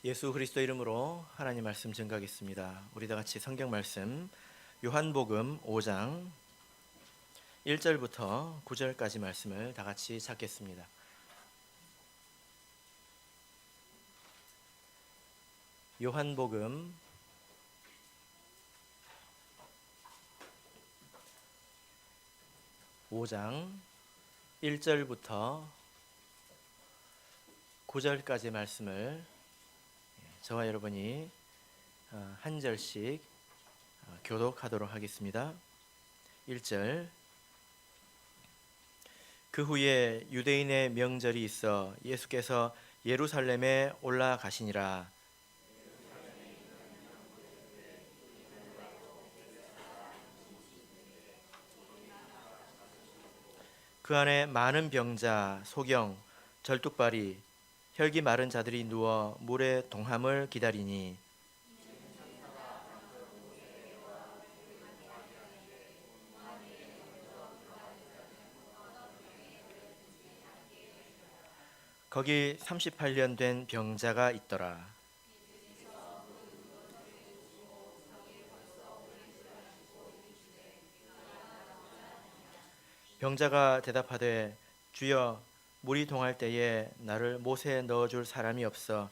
예수 그리스도 이름으로 하나님 말씀 증거하겠습니다. 우리 다 같이 성경 말씀 요한복음 5장 1절부터 9절까지 말씀을 다 같이 찾겠습니다. 요한복음 5장 1절부터 9절까지 말씀을 저와 여러분이 한 절씩 교독하도록 하겠습니다. 1절. 그 후에 유대인의 명절이 있어 예수께서 예루살렘에 올라가시니라. 그 안에 많은 병자, 소경, 절뚝발이, 혈기 마른 자들이 누워 물의 동함을 기다리니 거기 38년 된 병자가 있더라. 병자가 대답하되 주여, 물이 동할 때에 나를 못에 넣어줄 사람이 없어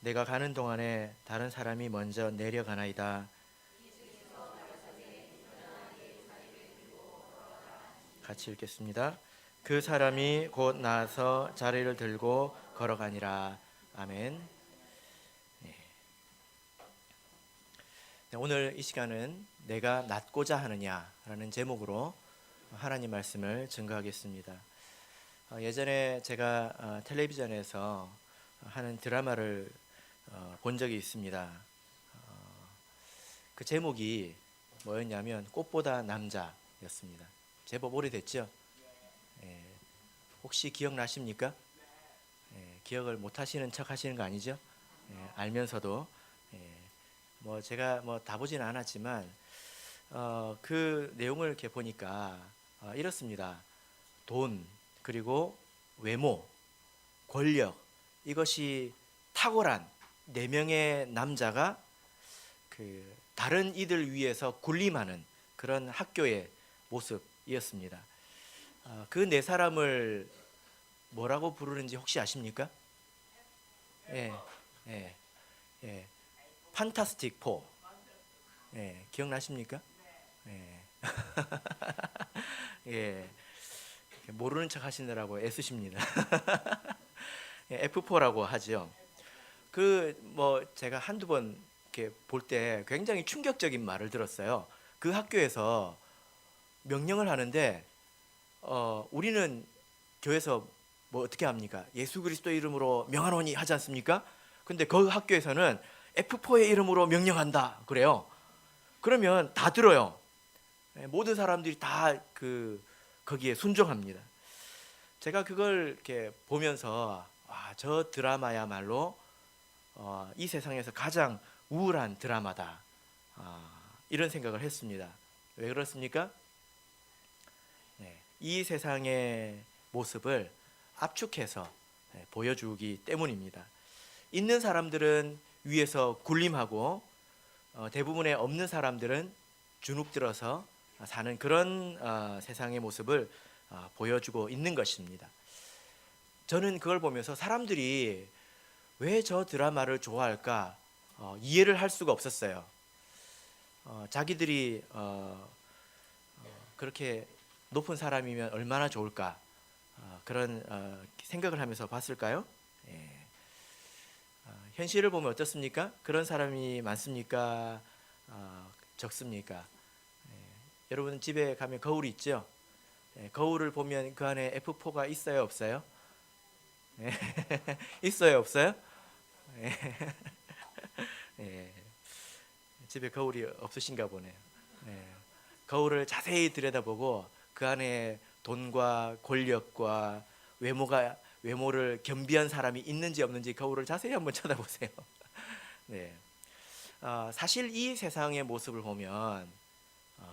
내가 가는 동안에 다른 사람이 먼저 내려가나이다. 같이 읽겠습니다. 그 사람이 곧 나서 자리를 들고 걸어가니라. 아멘. 오늘 이 시간은 내가 낫고자 하느냐라는 제목으로 하나님 말씀을 증거하겠습니다. 예전에 제가 텔레비전에서 하는 드라마를 본 적이 있습니다. 그 제목이 뭐였냐면 꽃보다 남자였습니다. 제법 오래됐죠? 예, 혹시 기억나십니까? 예, 기억을 못 하시는 척 하시는 거 아니죠? 예, 알면서도 뭐 제가 뭐 다 보지는 않았지만 그 내용을 이렇게 보니까 이렇습니다. 돈, 그리고 외모, 권력, 이것이 탁월한 4명의 남자가 그 다른 이들 위해서 군림하는 그런 학교의 모습이었습니다. 그 4사람을 뭐라고 부르는지 혹시 아십니까? 예, 예, 예. 판타스틱 포. 예, 기억나십니까? 예. 예. 모르는 척 하시느라고 애쓰십니다. F4라고 하죠. 그 뭐 제가 한두 번 이렇게 볼 때 굉장히 충격적인 말을 들었어요. 그 학교에서 명령을 하는데 우리는 교회에서 뭐 어떻게 합니까? 예수 그리스도 이름으로 명하노니 하지 않습니까? 근데 그 학교에서는 F4의 이름으로 명령한다 그래요. 그러면 다 들어요. 모든 사람들이 다 거기에 순종합니다. 제가 그걸 이렇게 보면서 저 드라마야말로 이 세상에서 가장 우울한 드라마다, 이런 생각을 했습니다. 왜 그렇습니까? 이 세상의 모습을 압축해서 보여주기 때문입니다. 있는 사람들은 위에서 군림하고 대부분의 없는 사람들은 주눅들어서 사는 그런 세상의 모습을 보여주고 있는 것입니다. 저는 그걸 보면서 사람들이 왜 저 드라마를 좋아할까 이해를 할 수가 없었어요. 자기들이 그렇게 높은 사람이면 얼마나 좋을까, 그런 생각을 하면서 봤을까요? 예. 현실을 보면 어떻습니까? 그런 사람이 많습니까? 적습니까? 여러분 집에 가면 거울이 있죠? 거울을 보면 그 안에 F4가 있어요, 없어요? 있어요, 없어요? 집에 거울이 없으신가 보네요. 거울을 자세히 들여다보고 그 안에 돈과 권력과 외모를 겸비한 사람이 있는지 없는지 거울을 자세히 한번 쳐다보세요. 네. 사실 이 세상의 모습을 보면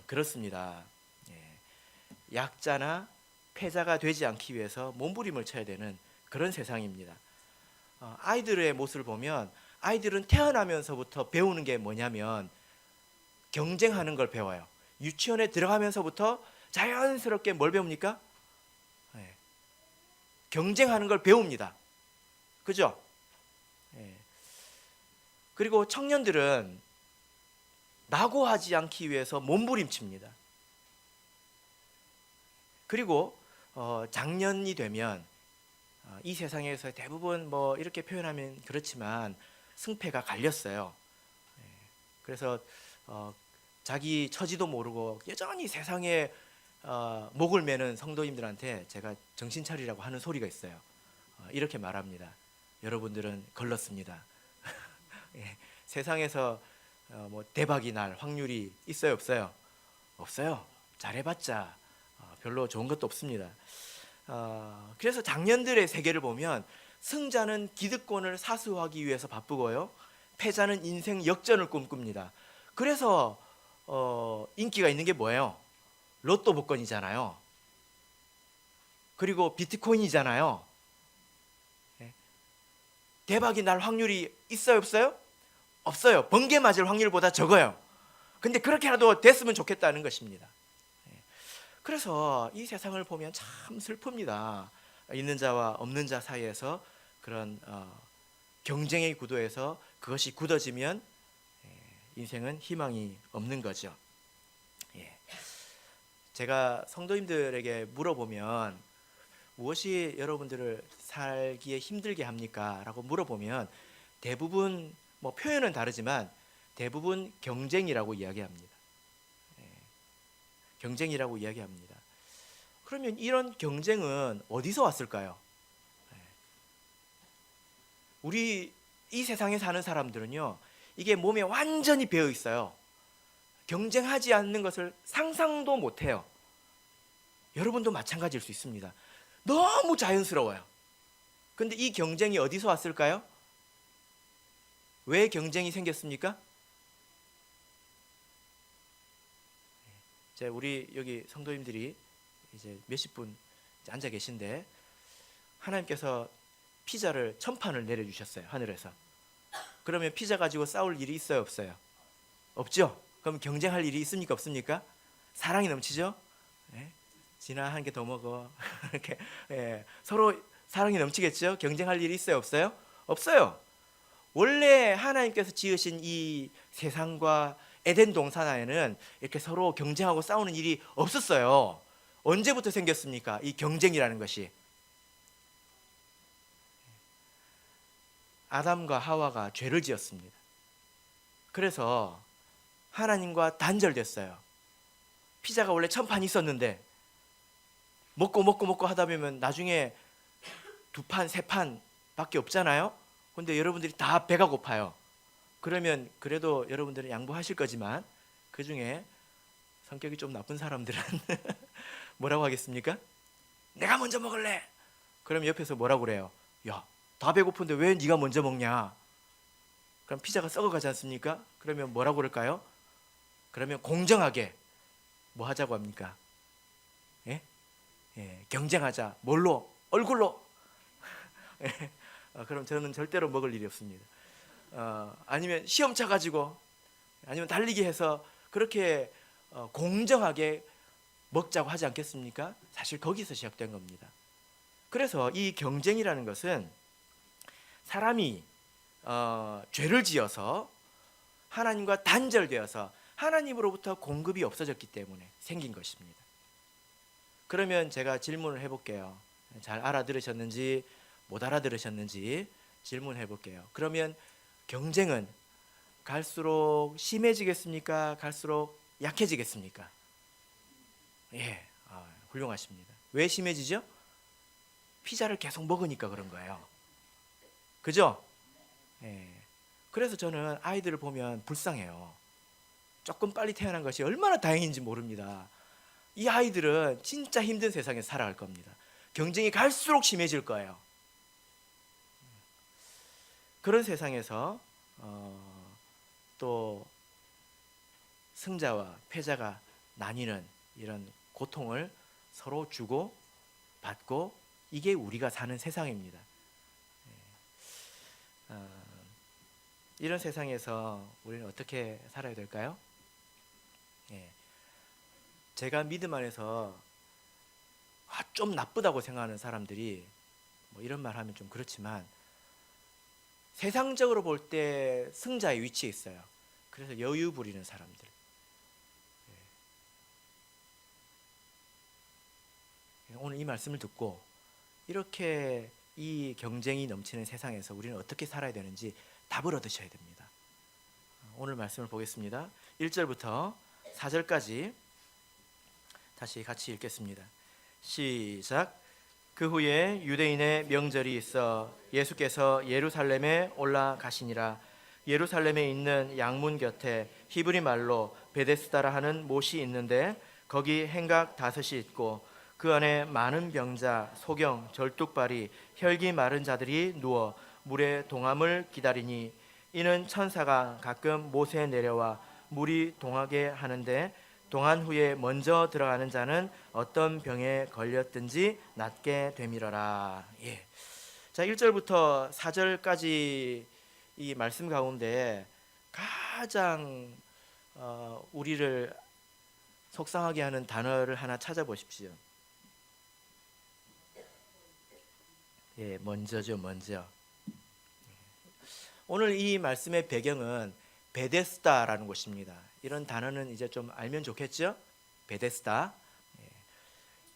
그렇습니다. 약자나 패자가 되지 않기 위해서 몸부림을 쳐야 되는 그런 세상입니다. 아이들의 모습을 보면 아이들은 태어나면서부터 배우는 게 뭐냐면 경쟁하는 걸 배워요. 유치원에 들어가면서부터 자연스럽게 뭘 배웁니까? 예, 경쟁하는 걸 배웁니다. 그죠? 예. 그리고 청년들은 낙오하지 않기 위해서 몸부림칩니다. 그리고 장년이 되면 이 세상에서 대부분 뭐 이렇게 표현하면 그렇지만 승패가 갈렸어요. 예. 그래서 자기 처지도 모르고 여전히 세상에 목을 매는 성도님들한테 제가 정신 차리라고 하는 소리가 있어요. 이렇게 말합니다. 여러분들은 걸렀습니다. 예. 세상에서 뭐 대박이 날 확률이 있어요, 없어요? 없어요. 잘해봤자 별로 좋은 것도 없습니다. 그래서 장년들의 세계를 보면 승자는 기득권을 사수하기 위해서 바쁘고요, 패자는 인생 역전을 꿈꿉니다. 그래서 인기가 있는 게 뭐예요? 로또 복권이잖아요. 그리고 비트코인이잖아요. 예. 대박이 날 확률이 있어요, 없어요? 없어요. 번개 맞을 확률보다 적어요. 근데 그렇게라도 됐으면 좋겠다는 것입니다. 그래서 이 세상을 보면 참 슬픕니다. 있는 자와 없는 자 사이에서 그런 경쟁의 구도에서 그것이 굳어지면 인생은 희망이 없는 거죠. 제가 성도님들에게 물어보면 무엇이 여러분들을 살기에 힘들게 합니까? 라고 물어보면 대부분 뭐 표현은 다르지만 대부분 경쟁이라고 이야기합니다. 경쟁이라고 이야기합니다. 그러면 이런 경쟁은 어디서 왔을까요? 우리 이 세상에 사는 사람들은요, 이게 몸에 완전히 배어 있어요. 경쟁하지 않는 것을 상상도 못해요. 여러분도 마찬가지일 수 있습니다. 너무 자연스러워요. 근데 이 경쟁이 어디서 왔을까요? 왜 경쟁이 생겼습니까? 이제 우리 여기 성도님들이 이제 몇십 분 앉아 계신데 하나님께서 피자를 1000판을 내려주셨어요, 하늘에서. 그러면 피자 가지고 싸울 일이 있어요, 없어요? 없죠? 그럼 경쟁할 일이 있습니까, 없습니까? 사랑이 넘치죠? 네? 진아 한 개 더 먹어. 이렇게 서로 사랑이 넘치겠죠? 경쟁할 일이 있어요, 없어요? 없어요. 원래 하나님께서 지으신 이 세상과 에덴 동산하에는 이렇게 서로 경쟁하고 싸우는 일이 없었어요. 언제부터 생겼습니까? 이 경쟁이라는 것이. 아담과 하와가 죄를 지었습니다. 그래서 하나님과 단절됐어요. 피자가 원래 1000판 있었는데 먹고 하다 보면 나중에 2판, 3판 밖에 없잖아요. 근데 여러분들이 다 배가 고파요. 그러면 그래도 여러분들은 양보하실 거지만 그 중에 성격이 좀 나쁜 사람들은 뭐라고 하겠습니까? 내가 먼저 먹을래. 그럼 옆에서 뭐라고 그래요? 야, 다 배고픈데 왜 네가 먼저 먹냐? 그럼 피자가 썩어가지 않습니까? 그러면 뭐라고 그럴까요? 그러면 공정하게 뭐 하자고 합니까? 예? 경쟁하자. 뭘로? 얼굴로. 그럼 저는 절대로 먹을 일이 없습니다. 아니면 시험차 가지고, 아니면 달리기 해서 그렇게 공정하게 먹자고 하지 않겠습니까? 사실 거기서 시작된 겁니다. 그래서 이 경쟁이라는 것은 사람이 죄를 지어서 하나님과 단절되어서 하나님으로부터 공급이 없어졌기 때문에 생긴 것입니다. 그러면 제가 질문을 해볼게요. 잘 알아들으셨는지 못 알아들으셨는지 질문해 볼게요. 그러면 경쟁은 갈수록 심해지겠습니까? 갈수록 약해지겠습니까? 훌륭하십니다. 왜 심해지죠? 피자를 계속 먹으니까 그런 거예요. 그죠? 그래서 저는 아이들을 보면 불쌍해요. 조금 빨리 태어난 것이 얼마나 다행인지 모릅니다. 이 아이들은 진짜 힘든 세상에서 살아갈 겁니다. 경쟁이 갈수록 심해질 거예요. 그런 세상에서 또 승자와 패자가 나뉘는 이런 고통을 서로 주고 받고, 이게 우리가 사는 세상입니다. 이런 세상에서 우리는 어떻게 살아야 될까요? 예. 제가 믿음 안에서 좀 나쁘다고 생각하는 사람들이 뭐 이런 말 하면 좀 그렇지만 세상적으로 볼 때 승자의 위치에 있어요. 그래서 여유 부리는 사람들. 오늘 이 말씀을 듣고 이렇게 이 경쟁이 넘치는 세상에서 우리는 어떻게 살아야 되는지 답을 얻으셔야 됩니다. 오늘 말씀을 보겠습니다. 1절부터 4절까지 다시 같이 읽겠습니다. 시작. 그 후에 유대인의 명절이 있어 예수께서 예루살렘에 올라가시니라. 예루살렘에 있는 양문 곁에 히브리 말로 베데스다라 하는 못이 있는데 거기 행각 5이 있고 그 안에 많은 병자, 소경, 절뚝발이, 혈기 마른 자들이 누워 물의 동함을 기다리니 이는 천사가 가끔 못에 내려와 물이 동하게 하는데 동한 후에 먼저 들어가는 자는 어떤 병에 걸렸든지 낫게 되밀어라. 예. 자, 1절부터 4절까지 이 말씀 가운데 가장 우리를 속상하게 하는 단어를 하나 찾아보십시오. 예, 먼저죠, 먼저. 오늘 이 말씀의 배경은 베데스다라는 곳입니다. 이런 단어는 이제 좀 알면 좋겠죠? 베데스다.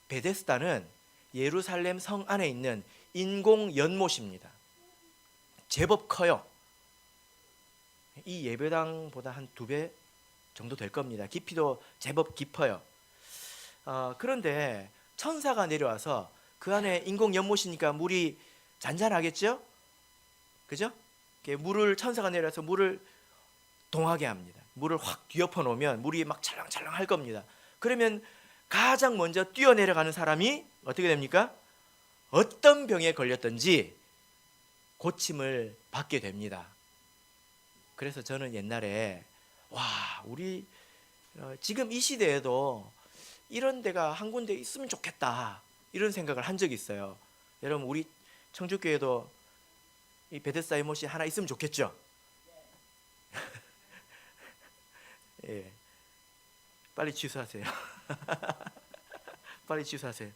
베데스다는 예루살렘 성 안에 있는 인공 연못입니다. 제법 커요. 이 예배당보다 한 2배 정도 될 겁니다. 깊이도 제법 깊어요. 그런데 천사가 내려와서 그 안에 인공 연못이니까 물이 잔잔하겠죠? 그죠? 물을 천사가 내려와서 물을 동하게 합니다. 물을 확 뒤엎어 놓으면 물이 막 찰랑찰랑 할 겁니다. 그러면 가장 먼저 뛰어내려가는 사람이 어떻게 됩니까? 어떤 병에 걸렸든지 고침을 받게 됩니다. 그래서 저는 옛날에 우리 지금 이 시대에도 이런 데가 한 군데 있으면 좋겠다 이런 생각을 한 적이 있어요. 여러분 우리 청주교회도 이 베데스다 못이 하나 있으면 좋겠죠? 예, 빨리 취소하세요. 빨리 취소하세요.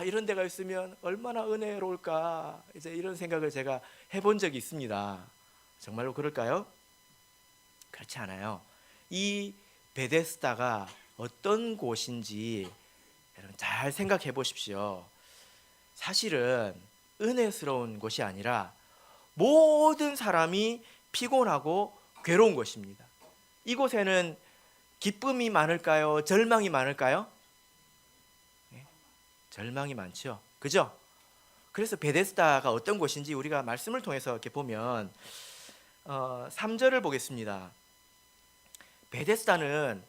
이런 데가 있으면 얼마나 은혜로울까 이제 이런 생각을 제가 해본 적이 있습니다. 정말로 그럴까요? 그렇지 않아요. 이 베데스다가 어떤 곳인지 여러분 잘 생각해 보십시오. 사실은 은혜스러운 곳이 아니라 모든 사람이 피곤하고 괴로운 곳입니다. 이곳에는 기쁨이 많을까요? 절망이 많을까요? 네, 절망이 많죠. 그죠? 그래서 베데스다가 어떤 곳인지 우리가 말씀을 통해서 이렇게 보면 3절을 보겠습니다. 베데스다는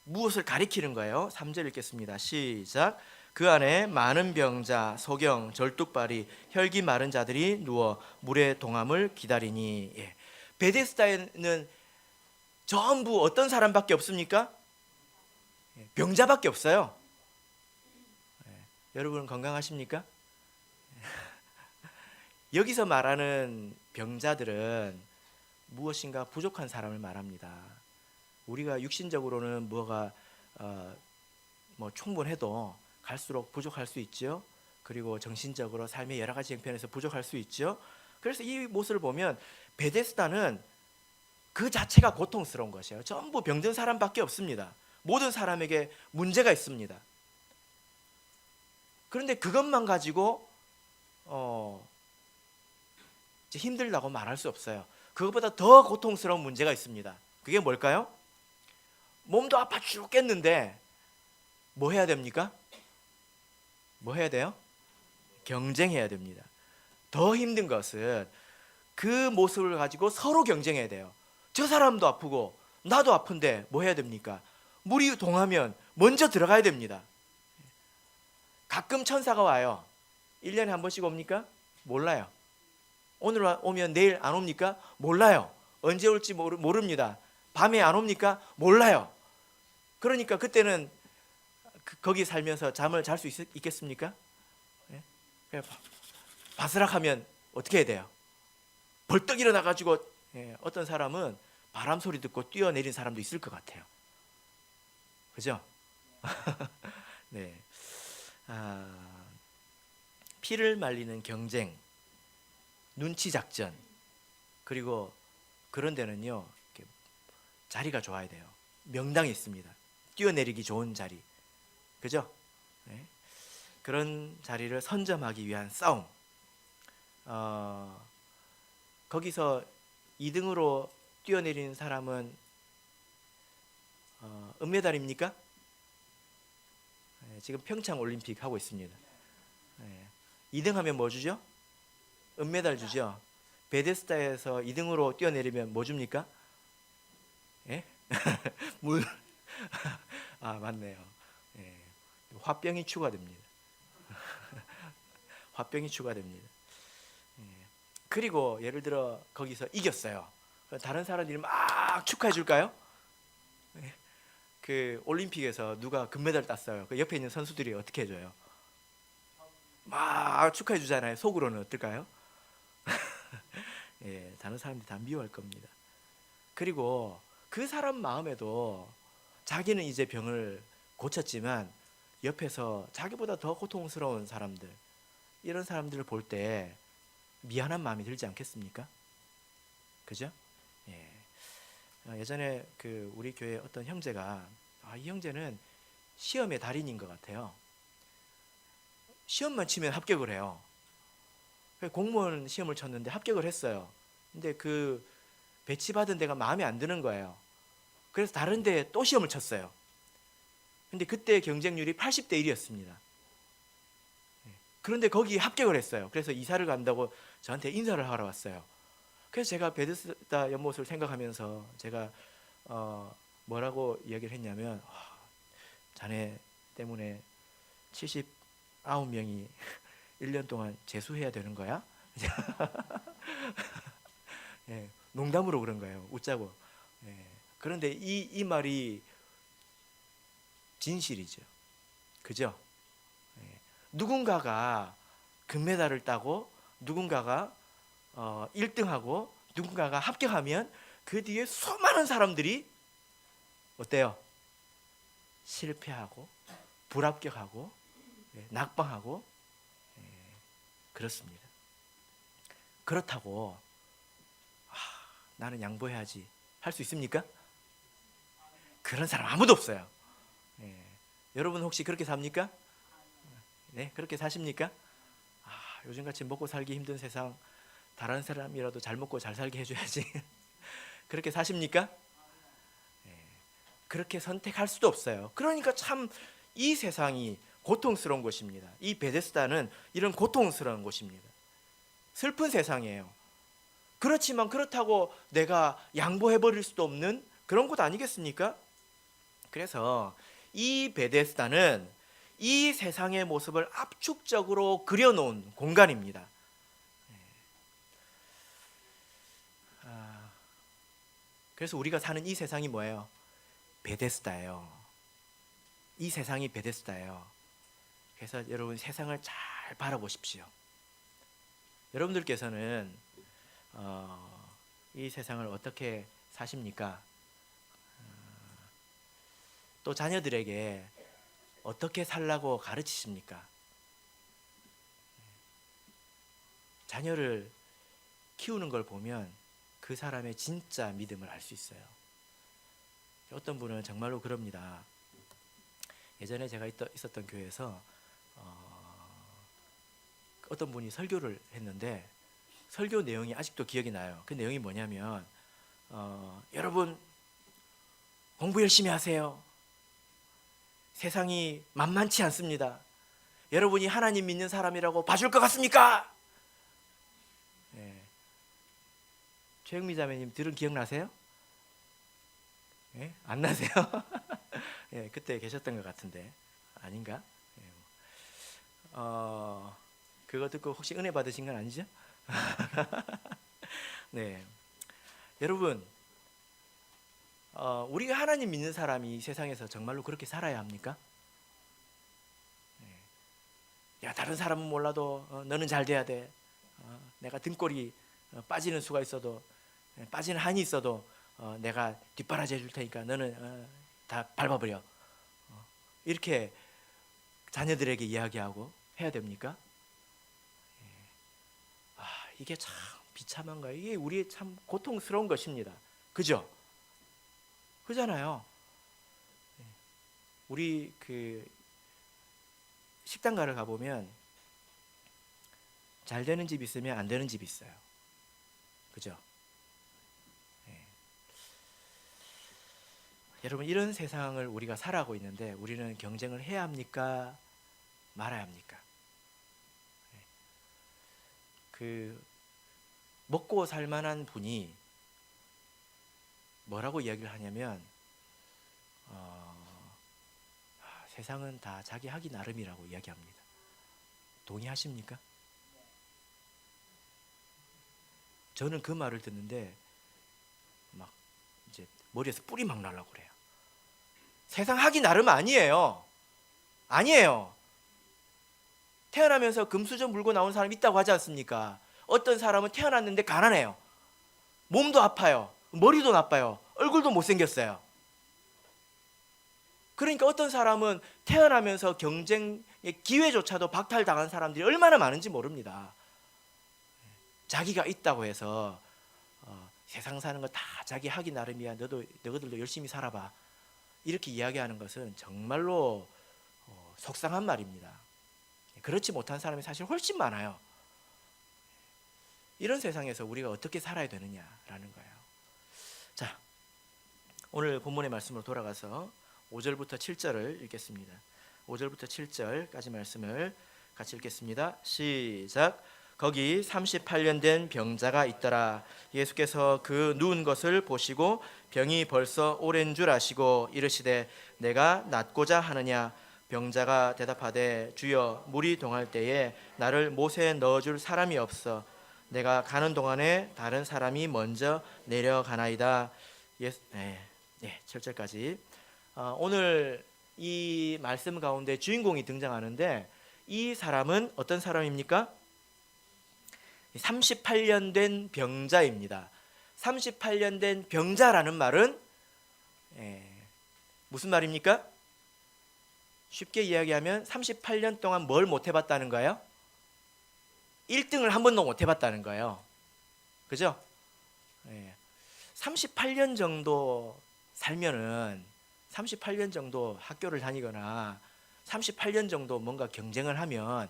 무엇을 가리키는 거예요? 3절 읽겠습니다. 시작. 그 안에 많은 병자, 소경, 절뚝발이, 혈기 마른 자들이 누워 물의 동함을 기다리니. 예. 베데스다에는 전부 어떤 사람밖에 없습니까? 병자밖에 없어요. 여러분 건강하십니까? 여기서 말하는 병자들은 무엇인가 부족한 사람을 말합니다. 우리가 육신적으로는 뭐가 충분해도 갈수록 부족할 수 있죠. 그리고 정신적으로 삶의 여러 가지 형편에서 부족할 수 있죠. 그래서 이 모습을 보면 베데스다는 그 자체가 고통스러운 것이에요. 전부 병든 사람밖에 없습니다. 모든 사람에게 문제가 있습니다. 그런데 그것만 가지고 힘들다고 말할 수 없어요. 그것보다 더 고통스러운 문제가 있습니다. 그게 뭘까요? 몸도 아파 죽겠는데 뭐 해야 됩니까? 뭐 해야 돼요? 경쟁해야 됩니다. 더 힘든 것은 그 모습을 가지고 서로 경쟁해야 돼요. 저 사람도 아프고 나도 아픈데 뭐 해야 됩니까? 물이 동하면 먼저 들어가야 됩니다. 가끔 천사가 와요. 1년에 한 번씩 옵니까? 몰라요. 오늘 오면 내일 안 옵니까? 몰라요. 언제 올지 모릅니다. 밤에 안 옵니까? 몰라요. 그러니까 그때는 거기 살면서 잠을 잘 수 있겠습니까? 바스락하면 어떻게 해야 돼요? 벌떡 일어나가지고 어떤 사람은 바람 소리 듣고 뛰어내린 사람도 있을 것 같아요. 그죠? 네. 아, 피를 말리는 경쟁, 눈치 작전, 그리고 그런 데는요, 이렇게 자리가 좋아야 돼요. 명당이 있습니다. 뛰어내리기 좋은 자리. 그죠? 네. 그런 자리를 선점하기 위한 싸움. 거기서 2등으로 뛰어내리는 사람은 은메달입니까? 네, 지금 평창 올림픽 하고 있습니다. 네. 2등 하면 뭐 주죠? 은메달 주죠. 베데스다에서 2등으로 뛰어내리면 뭐 줍니까? 예? 물. 아, 맞네요. 예. 화병이 추가됩니다. 화병이 추가됩니다. 예. 그리고 예를 들어 거기서 이겼어요. 다른 사람들이 막 축하해 줄까요? 예. 그 올림픽에서 누가 금메달 땄어요. 그 옆에 있는 선수들이 어떻게 해줘요? 막 축하해 주잖아요. 속으로는 어떨까요? 예, 다른 사람들이 다 미워할 겁니다. 그리고 그 사람 마음에도 자기는 이제 병을 고쳤지만 옆에서 자기보다 더 고통스러운 사람들, 이런 사람들을 볼 때 미안한 마음이 들지 않겠습니까? 그죠? 예. 예전에 그 우리 교회 어떤 형제가, 이 형제는 시험의 달인인 것 같아요. 시험만 치면 합격을 해요. 공무원 시험을 쳤는데 합격을 했어요. 근데 그 배치받은 데가 마음에 안 드는 거예요. 그래서 다른 데에 또 시험을 쳤어요. 근데 그때 경쟁률이 80대 1이었습니다. 그런데 거기 합격을 했어요. 그래서 이사를 간다고 저한테 인사를 하러 왔어요. 그래서 제가 베데스다 연못을 생각하면서 제가 뭐라고 이야기를 했냐면, 자네 때문에 79명이 1년 동안 재수해야 되는 거야? 예, 농담으로 그런 거예요. 웃자고. 예, 그런데 이 말이 진실이죠. 그죠? 예, 누군가가 금메달을 따고 누군가가 1등하고 누군가가 합격하면 그 뒤에 수많은 사람들이 어때요? 실패하고 불합격하고 낙방하고 그렇습니다. 그렇다고 나는 양보해야지 할 수 있습니까? 그런 사람 아무도 없어요. 여러분 혹시 그렇게 삽니까? 네, 그렇게 사십니까? 요즘같이 먹고 살기 힘든 세상, 다른 사람이라도 잘 먹고 잘 살게 해줘야지. 그렇게 사십니까? 그렇게 선택할 수도 없어요. 그러니까 참 이 세상이 고통스러운 곳입니다. 이 베데스다는 이런 고통스러운 곳입니다. 슬픈 세상이에요. 그렇지만 그렇다고 내가 양보해버릴 수도 없는 그런 곳 아니겠습니까? 그래서 이 베데스다는 이 세상의 모습을 압축적으로 그려놓은 공간입니다. 그래서 우리가 사는 이 세상이 뭐예요? 베데스다예요. 이 세상이 베데스다예요. 그래서 여러분 세상을 잘 바라보십시오. 여러분들께서는 이 세상을 어떻게 사십니까? 또 자녀들에게 어떻게 살라고 가르치십니까? 자녀를 키우는 걸 보면 그 사람의 진짜 믿음을 알 수 있어요. 어떤 분은 정말로 그럽니다. 예전에 제가 있었던 교회에서 어떤 분이 설교를 했는데 설교 내용이 아직도 기억이 나요. 그 내용이 뭐냐면 여러분 공부 열심히 하세요. 세상이 만만치 않습니다. 여러분이 하나님 믿는 사람이라고 봐줄 것 같습니까? 최영미 자매님 들은 기억나세요? 안 나세요? 그때 계셨던 것 같은데 아닌가? 그거 듣고 혹시 은혜 받으신 건 아니죠? 네, 여러분, 우리가 하나님 믿는 사람이 이 세상에서 정말로 그렇게 살아야 합니까? 야, 다른 사람은 몰라도 너는 잘 돼야 돼. 내가 등골이 빠지는 수가 있어도 빠지는 한이 있어도 내가 뒷바라지 해줄 테니까 너는 다 밟아버려. 이렇게 자녀들에게 이야기하고 해야 됩니까? 이게 참 비참한가요? 이게 우리의 참 고통스러운 것입니다. 그죠? 그잖아요. 우리 그 식당가를 가보면 잘 되는 집이 있으면 안 되는 집이 있어요. 그죠? 여러분, 이런 세상을 우리가 살아가고 있는데 우리는 경쟁을 해야 합니까? 말아야 합니까? 그 먹고 살 만한 분이 뭐라고 이야기를 하냐면 세상은 다 자기 하기 나름이라고 이야기합니다. 동의하십니까? 저는 그 말을 듣는데 막 이제 머리에서 뿔이 막 날라고 그래요. 세상 하기 나름 아니에요. 아니에요. 태어나면서 금수저 물고 나온 사람 있다고 하지 않습니까? 어떤 사람은 태어났는데 가난해요. 몸도 아파요. 머리도 나빠요. 얼굴도 못생겼어요. 그러니까 어떤 사람은 태어나면서 경쟁의 기회조차도 박탈당한 사람들이 얼마나 많은지 모릅니다. 자기가 있다고 해서 세상 사는 거 다 자기 하기 나름이야. 너희들도 열심히 살아봐. 이렇게 이야기하는 것은 정말로 속상한 말입니다. 그렇지 못한 사람이 사실 훨씬 많아요. 이런 세상에서 우리가 어떻게 살아야 되느냐라는 거예요. 자, 오늘 본문의 말씀으로 돌아가서 5절부터 7절을 읽겠습니다. 5절부터 7절까지 말씀을 같이 읽겠습니다. 시작. 거기 38년 된 병자가 있더라. 예수께서 그 누운 것을 보시고 병이 벌써 오랜 줄 아시고 이르시되 내가 낫고자 하느냐. 병자가 대답하되 주여 물이 동할 때에 나를 못에 넣어줄 사람이 없어 내가 가는 동안에 다른 사람이 먼저 내려가나이다. 7절까지. 오늘 이 말씀 가운데 주인공이 등장하는데 이 사람은 어떤 사람입니까? 38년 된 병자입니다. 38년 된 병자라는 말은 무슨 말입니까? 쉽게 이야기하면 38년 동안 뭘 못 해봤다는 거예요? 1등을 한 번도 못 해봤다는 거예요. 그죠? 38년 정도 살면은 38년 정도 학교를 다니거나 38년 정도 뭔가 경쟁을 하면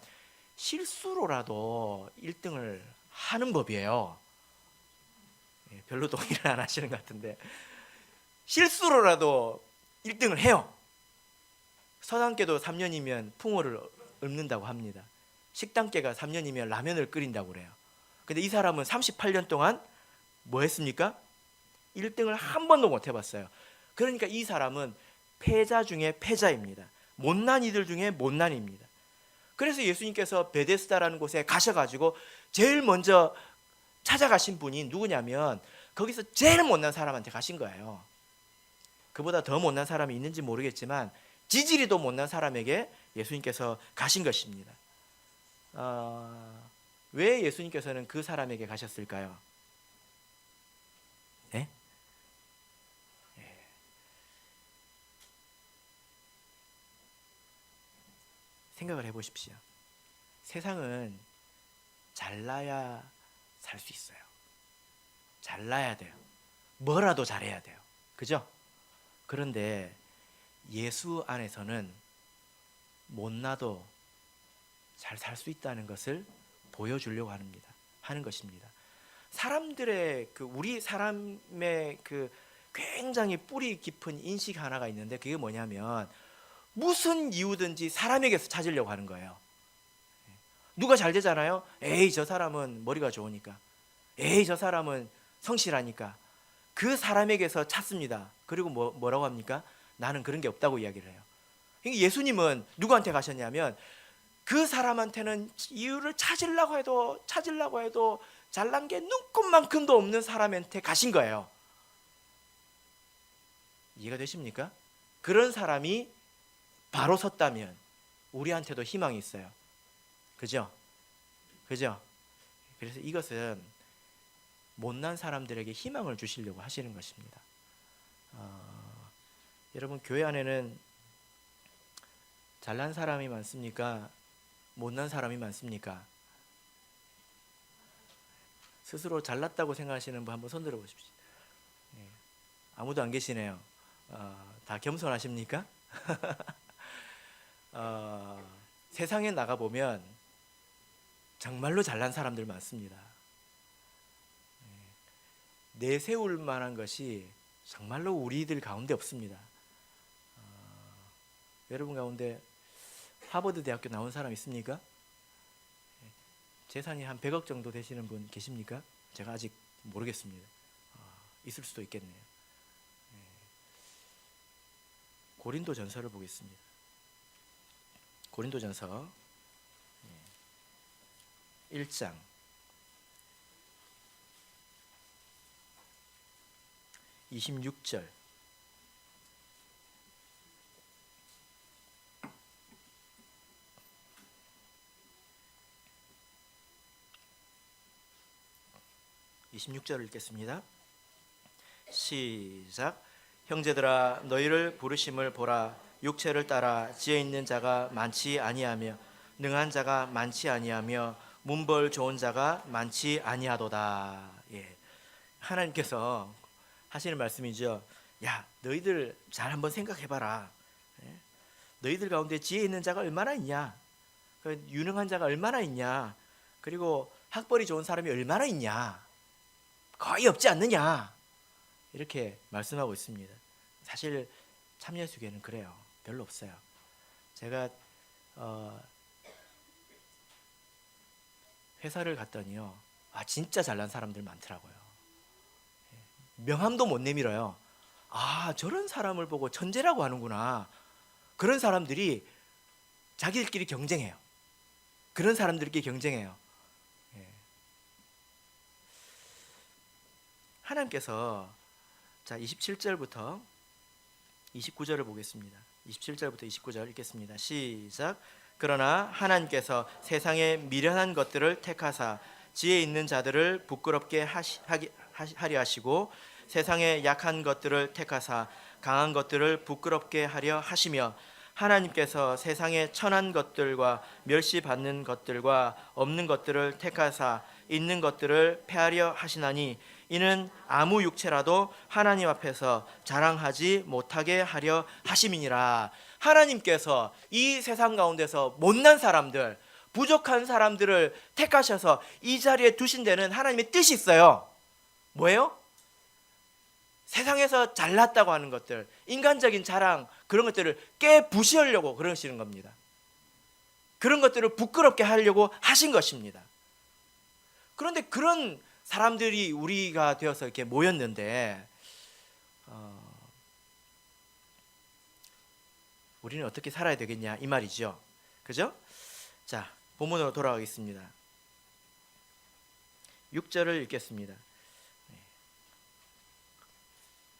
실수로라도 1등을 하는 법이에요. 별로 동의를 안 하시는 것 같은데 실수로라도 1등을 해요. 서당계도 3년이면 풍어를 읊는다고 합니다. 식당계가 3년이면 라면을 끓인다고 그래요. 근데 이 사람은 38년 동안 뭐 했습니까? 1등을 한 번도 못 해봤어요. 그러니까 이 사람은 패자 중에 패자입니다. 못난 이들 중에 못난입니다. 그래서 예수님께서 베데스다라는 곳에 가셔가지고 제일 먼저 찾아가신 분이 누구냐면 거기서 제일 못난 사람한테 가신 거예요. 그보다 더 못난 사람이 있는지 모르겠지만 지지리도 못난 사람에게 예수님께서 가신 것입니다. 왜 예수님께서는 그 사람에게 가셨을까요? 네? 생각을 해보십시오. 세상은 잘나야 살 수 있어요. 잘나야 돼요. 뭐라도 잘해야 돼요. 그죠? 그런데 예수 안에서는 못나도 잘 살 수 있다는 것을 보여주려고 하는 것입니다. 사람들의 우리 사람의 굉장히 뿌리 깊은 인식 하나가 있는데 그게 뭐냐면 무슨 이유든지 사람에게서 찾으려고 하는 거예요. 누가 잘 되잖아요. 에이 저 사람은 머리가 좋으니까, 에이 저 사람은 성실하니까 그 사람에게서 찾습니다. 그리고 뭐라고 합니까? 나는 그런 게 없다고 이야기를 해요. 예수님은 누구한테 가셨냐면 그 사람한테는 이유를 찾으려고 해도 잘난 게 눈꼽만큼도 없는 사람한테 가신 거예요. 이해가 되십니까? 그런 사람이 바로 섰다면 우리한테도 희망이 있어요. 그죠? 그죠? 그래서 이것은 못난 사람들에게 희망을 주시려고 하시는 것입니다. 여러분, 교회 안에는 잘난 사람이 많습니까? 못난 사람이 많습니까? 스스로 잘났다고 생각하시는 분 한번 손 들어 보십시오. 예, 아무도 안 계시네요. 다 겸손하십니까? 세상에 나가보면 정말로 잘난 사람들 많습니다. 내세울 만한 것이 정말로 우리들 가운데 없습니다. 여러분 가운데 하버드 대학교 나온 사람 있습니까? 재산이 한 100억 정도 되시는 분 계십니까? 제가 아직 모르겠습니다. 있을 수도 있겠네요. 고린도 전서를 보겠습니다. 고린도 전서 1장 26절. (26절을) 읽겠습니다. 시작. 형제들아, 너희를 부르심을 보라. 육체를 따라 지혜 있는 자가 많지 아니하며 능한 자가 많지 아니하며 문벌 좋은 자가 많지 아니하도다. 예. 하나님께서 하시는 말씀이죠. 야, 너희들 잘 한번 생각해봐라. 예? 너희들 가운데 지혜 있는 자가 얼마나 있냐? 유능한 자가 얼마나 있냐? 그리고 학벌이 좋은 사람이 얼마나 있냐? 거의 없지 않느냐? 이렇게 말씀하고 있습니다. 사실 참예수교회는 그래요. 별로 없어요. 제가 회사를 갔더니요, 진짜 잘난 사람들 많더라고요. 명함도 못 내밀어요. 저런 사람을 보고 천재라고 하는구나. 그런 사람들이 자기들끼리 경쟁해요. 그런 사람들끼리 경쟁해요. 하나님께서, 자, 27절부터 29절을 보겠습니다. 27절부터 29절 읽겠습니다. 시작. 그러나 하나님께서 세상의 미련한 것들을 택하사 지혜 있는 자들을 부끄럽게 하려 하시고 세상의 약한 것들을 택하사 강한 것들을 부끄럽게 하려 하시며 하나님께서 세상의 천한 것들과 멸시받는 것들과 없는 것들을 택하사 있는 것들을 폐하려 하시나니 이는 아무 육체라도 하나님 앞에서 자랑하지 못하게 하려 하심이니라. 하나님께서 이 세상 가운데서 못난 사람들, 부족한 사람들을 택하셔서 이 자리에 두신 데는 하나님의 뜻이 있어요. 뭐예요? 세상에서 잘났다고 하는 것들, 인간적인 자랑, 그런 것들을 깨부시려고 그러시는 겁니다. 그런 것들을 부끄럽게 하려고 하신 것입니다. 그런데 그런 사람들이 우리가 되어서 이렇게 모였는데 우리는 어떻게 살아야 되겠냐 이 말이죠. 그죠? 자, 본문으로 돌아가겠습니다. 6절을 읽겠습니다.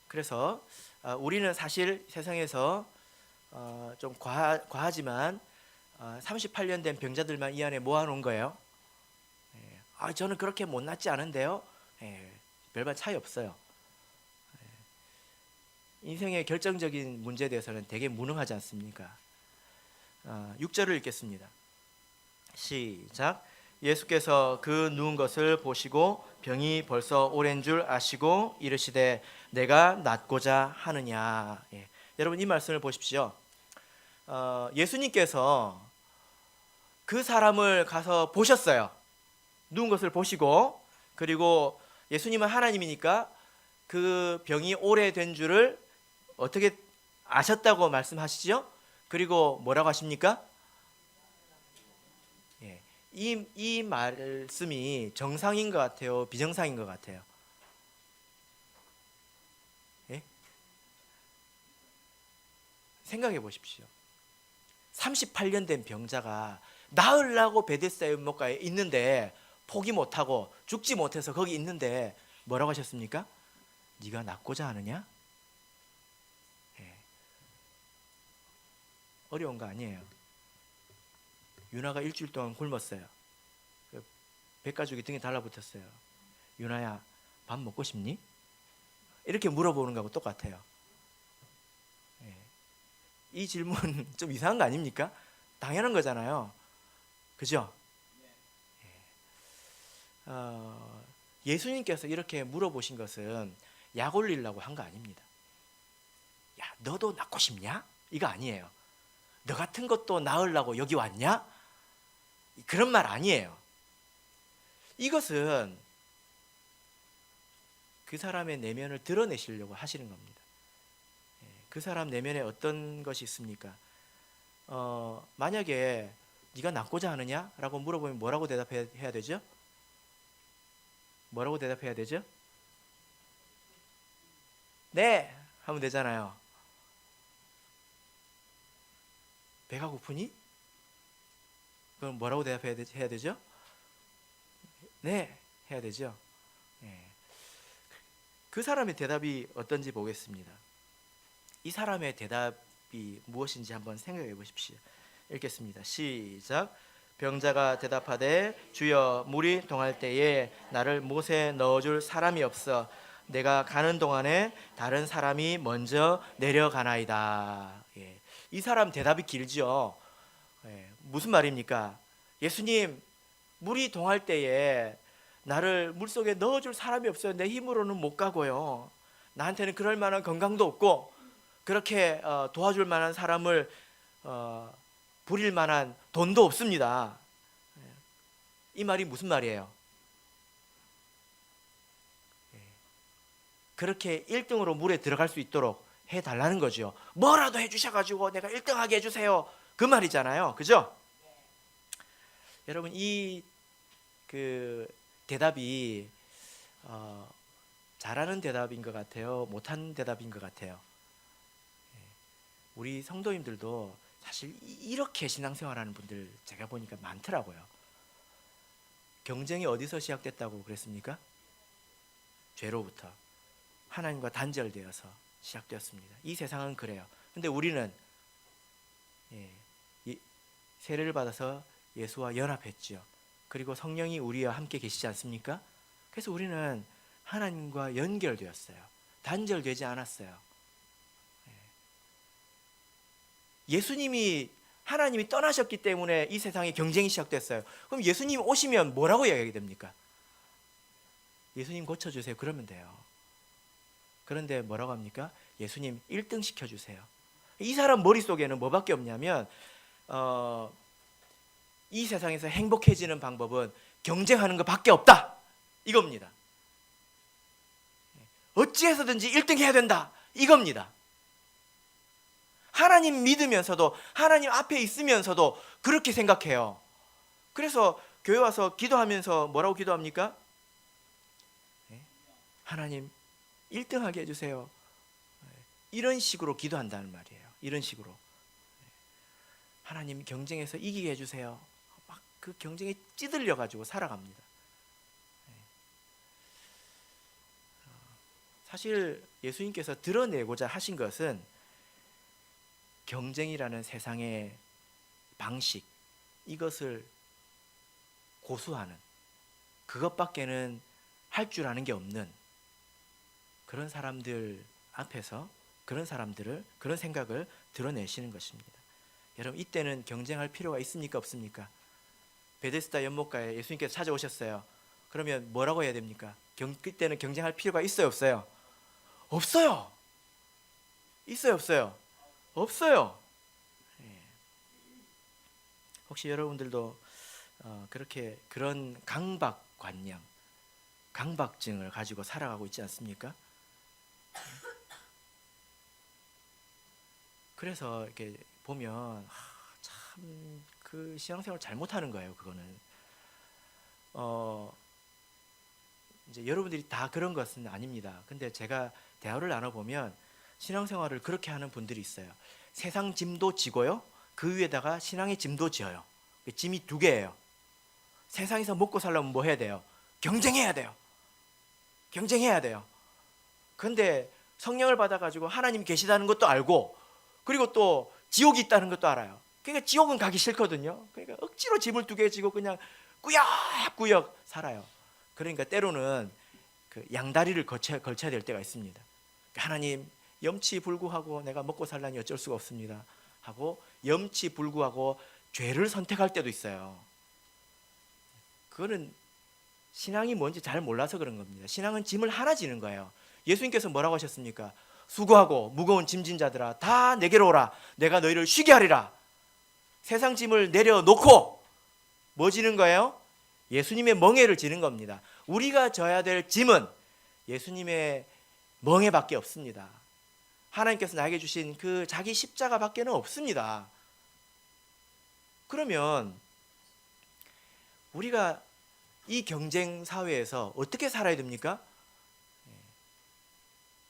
그래서 우리는 사실 세상에서 좀 과하지만 38년 된 병자들만 이 안에 모아놓은 거예요. 저는 그렇게 못났지 않은데요. 별반 차이 없어요. 인생의 결정적인 문제에 대해서는 되게 무능하지 않습니까? 6절을 읽겠습니다. 시작. 예수께서 그 누운 것을 보시고 병이 벌써 오랜 줄 아시고 이르시되 내가 낫고자 하느냐. 여러분 이 말씀을 보십시오. 예수님께서 그 사람을 가서 보셨어요. 누운 것을 보시고, 그리고 예수님은 하나님이니까 그 병이 오래된 줄을 어떻게 아셨다고 말씀하시죠? 그리고 뭐라고 하십니까? 이 말씀이 정상인 것 같아요? 비정상인 것 같아요? 생각해 보십시오. 38년 된 병자가 나으려고 베데스다 연못가에 있는데 포기 못하고 죽지 못해서 거기 있는데 뭐라고 하셨습니까? 네가 낫고자 하느냐? 어려운 거 아니에요. 유나가 일주일 동안 굶었어요. 백가죽이 등에 달라붙었어요. 유나야, 밥 먹고 싶니? 이렇게 물어보는 거하고 똑같아요. 예. 이 질문 좀 이상한 거 아닙니까? 당연한 거잖아요. 그죠? 예수님께서 이렇게 물어보신 것은 약 올리려고 한 거 아닙니다. 야, 너도 낳고 싶냐? 이거 아니에요. 너 같은 것도 낳으려고 여기 왔냐? 그런 말 아니에요. 이것은 그 사람의 내면을 드러내시려고 하시는 겁니다. 그 사람 내면에 어떤 것이 있습니까? 만약에 네가 낳고자 하느냐? 라고 물어보면 뭐라고 대답해야 되죠? 뭐라고 대답해야 되죠? 네! 하면 되잖아요. 배가 고프니? 그럼 뭐라고 대답해야 되죠? 네! 해야 되죠. 그 사람의 대답이 어떤지 보겠습니다. 이 사람의 대답이 무엇인지 한번 생각해 보십시오. 읽겠습니다. 시작. 병자가 대답하되 주여 물이 동할 때에 나를 못에 넣어줄 사람이 없어 내가 가는 동안에 다른 사람이 먼저 내려가나이다. 이 사람 대답이 길죠. 무슨 말입니까? 예수님, 물이 동할 때에 나를 물속에 넣어줄 사람이 없어요. 내 힘으로는 못 가고요. 나한테는 그럴 만한 건강도 없고 그렇게 도와줄 만한 사람을 부릴 만한 돈도 없습니다. 이 말이 무슨 말이에요? 그렇게 1등으로 물에 들어갈 수 있도록 해달라는 거죠. 뭐라도 해주셔가지고 내가 1등하게 해주세요. 그 말이잖아요. 그죠? 여러분 이 대답이 잘하는 대답인 것 같아요? 못하는 대답인 것 같아요? 우리 성도님들도 사실 이렇게 신앙생활하는 분들 제가 보니까 많더라고요. 경쟁이 어디서 시작됐다고 그랬습니까? 죄로부터 하나님과 단절되어서 시작되었습니다. 이 세상은 그래요. 근데 우리는 세례를 받아서 예수와 연합했죠. 그리고 성령이 우리와 함께 계시지 않습니까? 그래서 우리는 하나님과 연결되었어요. 단절되지 않았어요. 예수님이 하나님이 떠나셨기 때문에 이 세상에 경쟁이 시작됐어요. 그럼 예수님 오시면 뭐라고 이야기하게 됩니까? 예수님 고쳐주세요. 그러면 돼요. 그런데 뭐라고 합니까? 예수님 1등 시켜주세요. 이 사람 머릿속에는 뭐밖에 없냐면 이 세상에서 행복해지는 방법은 경쟁하는 것밖에 없다. 이겁니다. 어찌해서든지 1등 해야 된다. 이겁니다. 하나님 믿으면서도 하나님 앞에 있으면서도 그렇게 생각해요. 그래서 교회 와서 기도하면서 뭐라고 기도합니까? 하나님 1등하게 해주세요. 이런 식으로 기도한다는 말이에요. 이런 식으로. 하나님 경쟁에서 이기게 해주세요. 막 그 경쟁에 찌들려 가지고 살아갑니다. 사실 예수님께서 드러내고자 하신 것은 경쟁이라는 세상의 방식, 이것을 고수하는, 그것밖에는 할 줄 아는 게 없는 그런 사람들 앞에서 그런 생각을 드러내시는 것입니다. 여러분 이때는 경쟁할 필요가 있습니까? 없습니까? 베데스다 연못가에 예수님께서 찾아오셨어요. 그러면 뭐라고 해야 됩니까? 그때는 경쟁할 필요가 있어요? 없어요? 없어요. 있어요? 없어요? 없어요. 혹시 여러분들도 그런 강박관념, 강박증을 가지고 살아가고 있지 않습니까? 그래서 이렇게 보면 참 그 신앙생활 잘못하는 거예요. 그거는 이제 여러분들이 다 그런 것은 아닙니다. 근데 제가 대화를 나눠보면 신앙생활을 그렇게 하는 분들이 있어요. 세상 짐도 지고요, 그 위에다가 신앙의 짐도 지어요. 짐이 2개예요. 세상에서 먹고 살려면 뭐 해야 돼요? 경쟁해야 돼요. 경쟁해야 돼요. 그런데 성령을 받아가지고 하나님 계시다는 것도 알고, 그리고 또 지옥이 있다는 것도 알아요. 그러니까 지옥은 가기 싫거든요. 그러니까 억지로 짐을 2개 지고 그냥 꾸역꾸역 살아요. 그러니까 때로는 그 양다리를 걸쳐야 될 때가 있습니다. 하나님, 염치불구하고 내가 먹고 살라니 어쩔 수가 없습니다 하고 염치불구하고 죄를 선택할 때도 있어요. 그거는 신앙이 뭔지 잘 몰라서 그런 겁니다. 신앙은 짐을 하나 지는 거예요. 예수님께서 뭐라고 하셨습니까? 수고하고 무거운 짐진 자들아 다 내게로 오라. 내가 너희를 쉬게 하리라. 세상 짐을 내려놓고 뭐 지는 거예요? 예수님의 멍에를 지는 겁니다. 우리가 져야 될 짐은 예수님의 멍에밖에 없습니다. 하나님께서 나에게 주신 그 자기 십자가밖에는 없습니다. 그러면 우리가 이 경쟁 사회에서 어떻게 살아야 됩니까?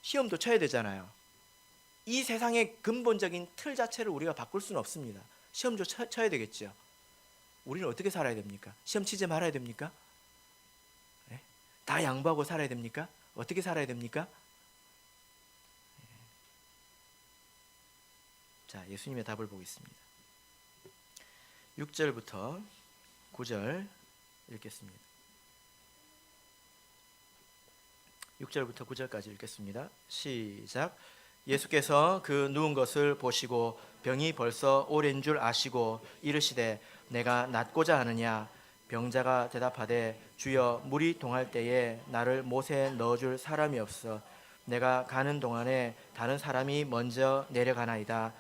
시험도 쳐야 되잖아요. 이 세상의 근본적인 틀 자체를 우리가 바꿀 수는 없습니다. 시험도 쳐야 되겠죠. 우리는 어떻게 살아야 됩니까? 시험 치지 말아야 됩니까? 네? 다 양보하고 살아야 됩니까? 어떻게 살아야 됩니까? 자, 예수님의 답을 보겠습니다. 6절부터 9절 읽겠습니다. 6절부터 9절까지 읽겠습니다. 시작. 예수께서 그 누운 것을 보시고 병이 벌써 오랜 줄 아시고 이르시되 내가 낫고자 하느냐. 병자가 대답하되 주여 물이 동할 때에 나를 못에 넣어줄 사람이 없어 내가 가는 동안에 다른 사람이 먼저 내려가나이다.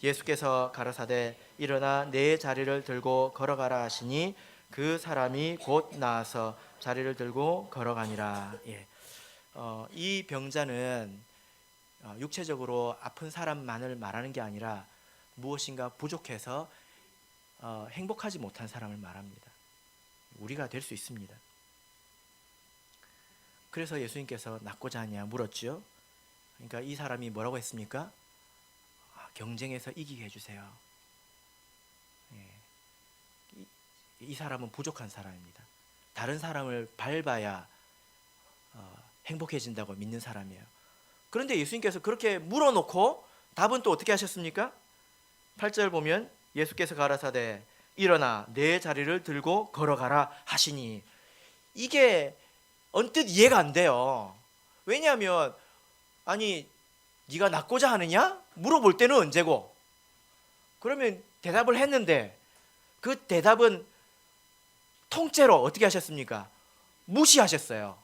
예수께서 가라사대 일어나 내 자리를 들고 걸어가라 하시니 그 사람이 곧 나아서 자리를 들고 걸어가니라. 이 병자는 육체적으로 아픈 사람만을 말하는 게 아니라 무엇인가 부족해서 행복하지 못한 사람을 말합니다. 우리가 될 수 있습니다. 그래서 예수님께서 낫고자 하냐 물었죠. 그러니까 이 사람이 뭐라고 했습니까? 경쟁에서 이기게 해주세요. 이 사람은 부족한 사람입니다. 다른 사람을 밟아야 행복해진다고 믿는 사람이에요. 그런데 예수님께서 그렇게 물어놓고 답은 또 어떻게 하셨습니까? 8절 보면 예수께서 가라사대 일어나 내 자리를 들고 걸어가라 하시니, 이게 언뜻 이해가 안 돼요. 왜냐하면 아니 네가 낫고자 하느냐? 물어볼 때는 언제고? 그러면 대답을 했는데 그 대답은 통째로 어떻게 하셨습니까? 무시하셨어요.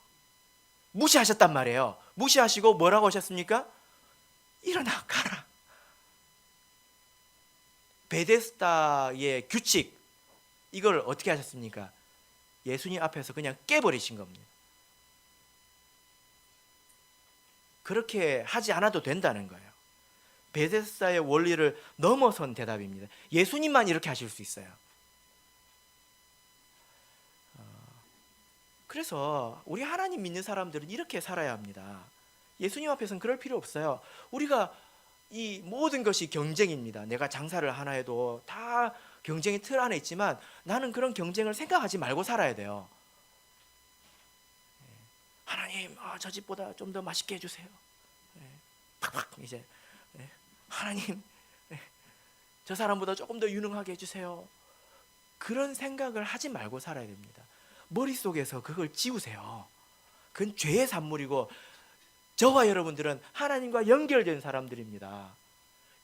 무시하셨단 말이에요. 무시하시고 뭐라고 하셨습니까? 일어나 가라. 베데스다의 규칙, 이걸 어떻게 하셨습니까? 예수님 앞에서 그냥 깨버리신 겁니다. 그렇게 하지 않아도 된다는 거예요. 베데스다의 원리를 넘어선 대답입니다. 예수님만 이렇게 하실 수 있어요. 그래서 우리 하나님 믿는 사람들은 이렇게 살아야 합니다. 예수님 앞에서는 그럴 필요 없어요. 우리가 이 모든 것이 경쟁입니다. 내가 장사를 하나 해도 다 경쟁의 틀 안에 있지만 나는 그런 경쟁을 생각하지 말고 살아야 돼요. 하나님, 저 집보다 좀 더 맛있게 해주세요. 팍팍 이제 하나님, 저 사람보다 조금 더 유능하게 해주세요. 그런 생각을 하지 말고 살아야 됩니다. 머릿속에서 그걸 지우세요. 그건 죄의 산물이고 저와 여러분들은 하나님과 연결된 사람들입니다.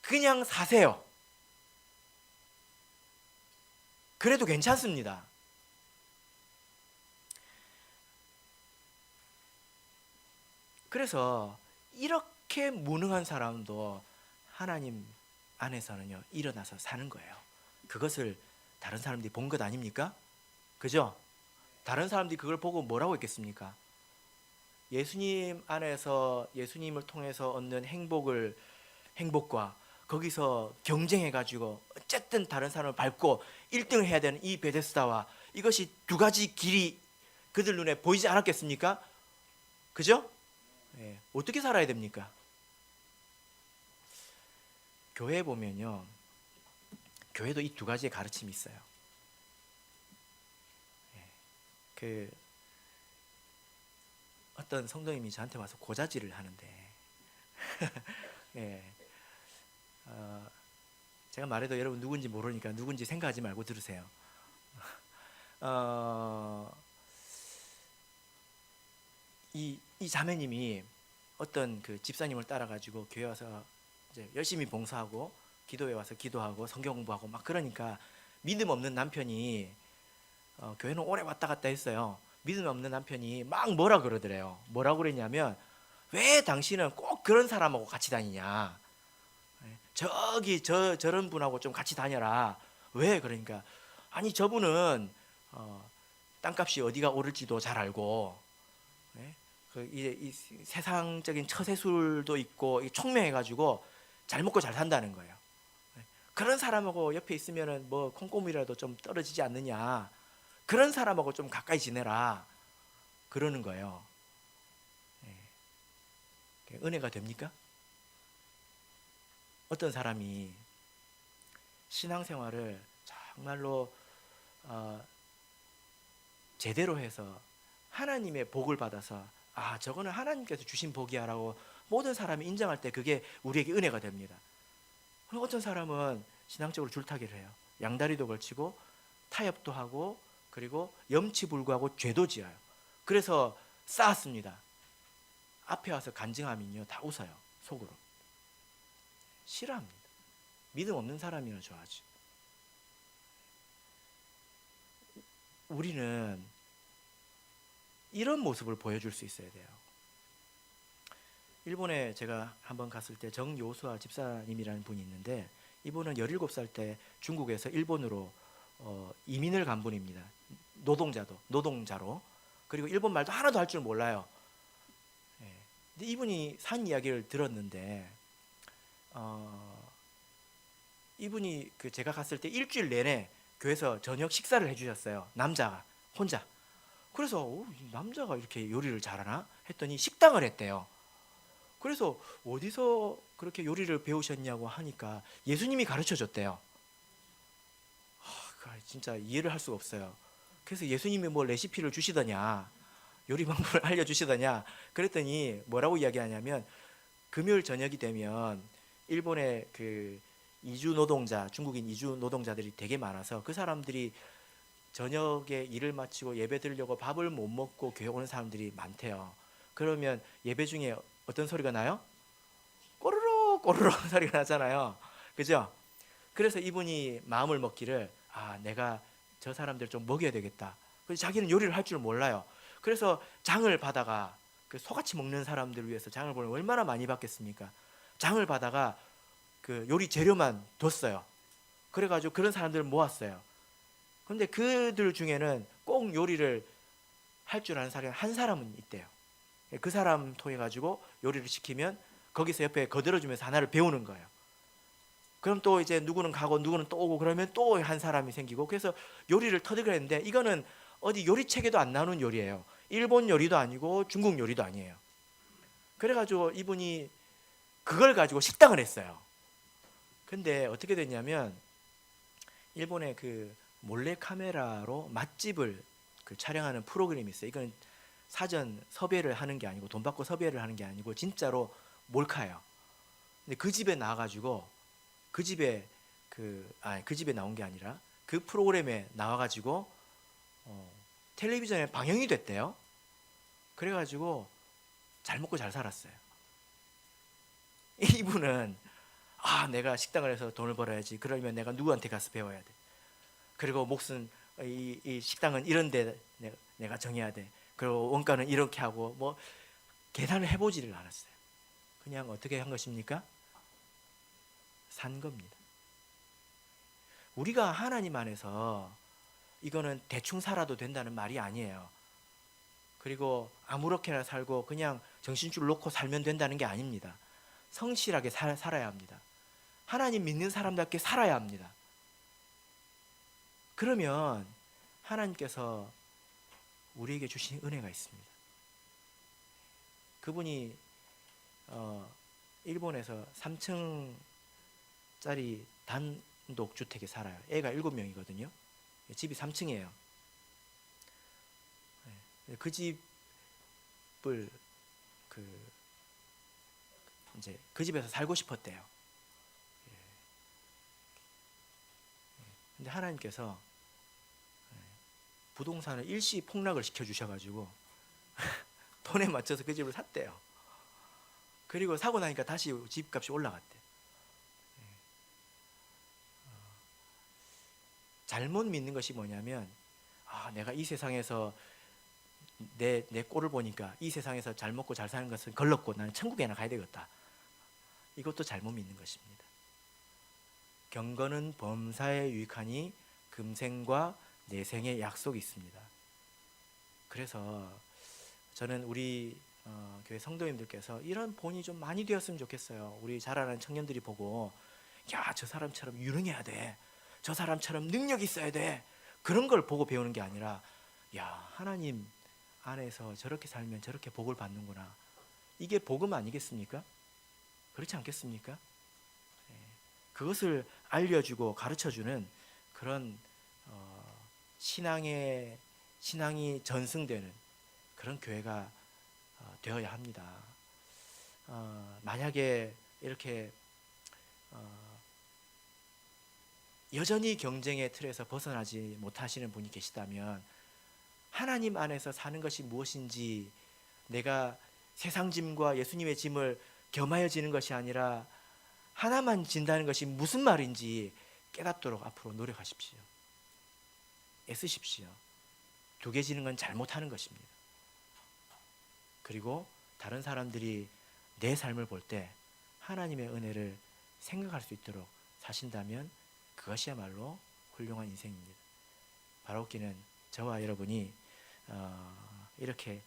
그냥 사세요. 그래도 괜찮습니다. 그래서 이렇게 무능한 사람도 하나님 안에서는요 일어나서 사는 거예요. 그것을 다른 사람들이 본 것 아닙니까? 그죠? 다른 사람들이 그걸 보고 뭐라고 했겠습니까? 예수님 안에서 예수님을 통해서 얻는 행복과 거기서 경쟁해가지고 어쨌든 다른 사람을 밟고 1등을 해야 되는 이 베데스다와 이것이 두 가지 길이 그들 눈에 보이지 않았겠습니까? 그죠? 어떻게 살아야 됩니까? 교회 보면요, 교회도 이 두 가지의 가르침이 있어요. 어떤 성도님이 저한테 와서 고자질을 하는데 제가 말해도 여러분 누군지 모르니까 누군지 생각하지 말고 들으세요. 이 자매님이 어떤 그 집사님을 따라가지고 교회 와서 이제 열심히 봉사하고 기도회 와서 기도하고 성경 공부하고 막 그러니까 믿음 없는 남편이 교회는 오래 왔다 갔다 했어요. 믿음 없는 남편이 막 뭐라 그러더래요. 뭐라고 그랬냐면 왜 당신은 꼭 그런 사람하고 같이 다니냐. 저기 저런 분하고 좀 같이 다녀라. 왜 그러니까 아니 저분은 땅값이 어디가 오를지도 잘 알고 이제 이 세상적인 처세술도 있고 총명해가지고 잘 먹고 잘 산다는 거예요. 그런 사람하고 옆에 있으면은 뭐 콩고물이라도 좀 떨어지지 않느냐. 그런 사람하고 좀 가까이 지내라. 그러는 거예요. 은혜가 됩니까? 어떤 사람이 신앙생활을 정말로 제대로 해서 하나님의 복을 받아서 아 저거는 하나님께서 주신 복이야라고 모든 사람이 인정할 때 그게 우리에게 은혜가 됩니다. 그리고 어떤 사람은 신앙적으로 줄타기를 해요. 양다리도 걸치고 타협도 하고 그리고 염치불구하고 죄도 지어요. 그래서 쌓았습니다. 앞에 와서 간증하면요 다 웃어요. 속으로 싫어합니다. 믿음 없는 사람이나 좋아하지. 우리는 이런 모습을 보여줄 수 있어야 돼요. 일본에 제가 한번 갔을 때 정요수아 집사님이라는 분이 있는데 이분은 17살 때 중국에서 일본으로 이민을 간 분입니다. 노동자로. 그리고 일본 말도 하나도 할 줄 몰라요. 근데 이분이 산 이야기를 들었는데 이분이 그 제가 갔을 때 일주일 내내 교회에서 저녁 식사를 해주셨어요. 남자가 혼자. 그래서 남자가 이렇게 요리를 잘하나 했더니 식당을 했대요. 그래서 어디서 그렇게 요리를 배우셨냐고 하니까 예수님이 가르쳐 줬대요. 진짜 이해를 할 수가 없어요. 그래서 예수님이 뭐 레시피를 주시더냐 요리 방법을 알려주시더냐 그랬더니 뭐라고 이야기하냐면 금요일 저녁이 되면 일본의 그 이주 노동자 중국인 이주 노동자들이 되게 많아서 그 사람들이 저녁에 일을 마치고 예배 드리려고 밥을 못 먹고 교회 오는 사람들이 많대요. 그러면 예배 중에 어떤 소리가 나요? 꼬르륵 꼬르륵 소리가 나잖아요. 그죠? 그래서 이분이 마음을 먹기를 내가 저 사람들 좀 먹여야 되겠다. 그래서 자기는 요리를 할 줄 몰라요. 그래서 장을 받아가 그 소같이 먹는 사람들을 위해서 장을 보면 얼마나 많이 받겠습니까? 장을 받아가 그 요리 재료만 뒀어요. 그래가지고 그런 사람들을 모았어요. 그런데 그들 중에는 꼭 요리를 할 줄 아는 사람이 한 사람은 있대요. 그 사람 통해 가지고 요리를 시키면 거기서 옆에 거들어주면서 하나를 배우는 거예요. 그럼 또 이제 누구는 가고 누구는 또 오고 그러면 또 한 사람이 생기고 그래서 요리를 터득했는데 이거는 어디 요리책에도 안 나오는 요리예요. 일본 요리도 아니고 중국 요리도 아니에요. 그래가지고 이분이 그걸 가지고 식당을 했어요. 근데 어떻게 됐냐면 일본의 그 몰래 카메라로 맛집을 그 촬영하는 프로그램이 있어요. 이건 사전 섭외를 하는 게 아니고 돈 받고 섭외를 하는 게 아니고 진짜로 몰카예요. 근데 그 집에 나와가지고 그 집에 그 집에 나온 게 아니라 그 프로그램에 나와가지고 텔레비전에 방영이 됐대요. 그래가지고 잘 먹고 잘 살았어요. 이분은 내가 식당을 해서 돈을 벌어야지. 그러면 내가 누구한테 가서 배워야 돼. 그리고 몫은 이 식당은 이런데 내가 정해야 돼. 그리고 원가는 이렇게 하고 뭐 계산을 해보지를 않았어요. 그냥 어떻게 한 것입니까? 산 겁니다. 우리가 하나님 안에서 이거는 대충 살아도 된다는 말이 아니에요. 그리고 아무렇게나 살고 그냥 정신줄 놓고 살면 된다는 게 아닙니다. 성실하게 살아야 합니다. 하나님 믿는 사람답게 살아야 합니다. 그러면 하나님께서 우리에게 주신 은혜가 있습니다. 그분이 일본에서 3층짜리 단독주택에 살아요. 애가 7명이거든요. 집이 3층이에요. 그 집을 이제 그 집에서 살고 싶었대요. 근데 하나님께서 부동산을 일시 폭락을 시켜 주셔가지고 돈에 맞춰서 그 집을 샀대요. 그리고 사고 나니까 다시 집값이 올라갔대. 잘못 믿는 것이 뭐냐면, 내가 이 세상에서 내 꼴을 보니까 이 세상에서 잘 먹고 잘 사는 것은 걸렀고 나는 천국에나 가야 되겠다. 이것도 잘못 믿는 것입니다. 경건은 범사에 유익하니 금생과 내생의 약속이 있습니다. 그래서 저는 우리 교회 성도님들께서 이런 본이 좀 많이 되었으면 좋겠어요. 우리 자라는 청년들이 보고, 야, 저 사람처럼 유능해야 돼, 저 사람처럼 능력이 있어야 돼, 그런 걸 보고 배우는 게 아니라, 야, 하나님 안에서 저렇게 살면 저렇게 복을 받는구나, 이게 복음 아니겠습니까? 그렇지 않겠습니까? 그것을 알려주고 가르쳐주는 그런 신앙이 전승되는 그런 교회가 되어야 합니다. 만약에 이렇게 여전히 경쟁의 틀에서 벗어나지 못하시는 분이 계시다면, 하나님 안에서 사는 것이 무엇인지, 내가 세상 짐과 예수님의 짐을 겸하여 지는 것이 아니라 하나만 진다는 것이 무슨 말인지 깨닫도록 앞으로 노력하십시오. 애쓰십시오. 두 개 지는 건 잘못하는 것입니다. 그리고 다른 사람들이 내 삶을 볼 때 하나님의 은혜를 생각할 수 있도록 사신다면 그것이야말로 훌륭한 인생입니다. 바라옵기는 저와 여러분이 이렇게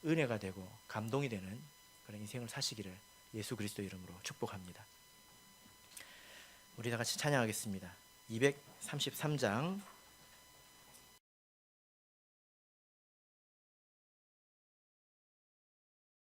은혜가 되고 감동이 되는 그런 인생을 사시기를 예수 그리스도 이름으로 축복합니다. 우리 다 같이 찬양하겠습니다. 233장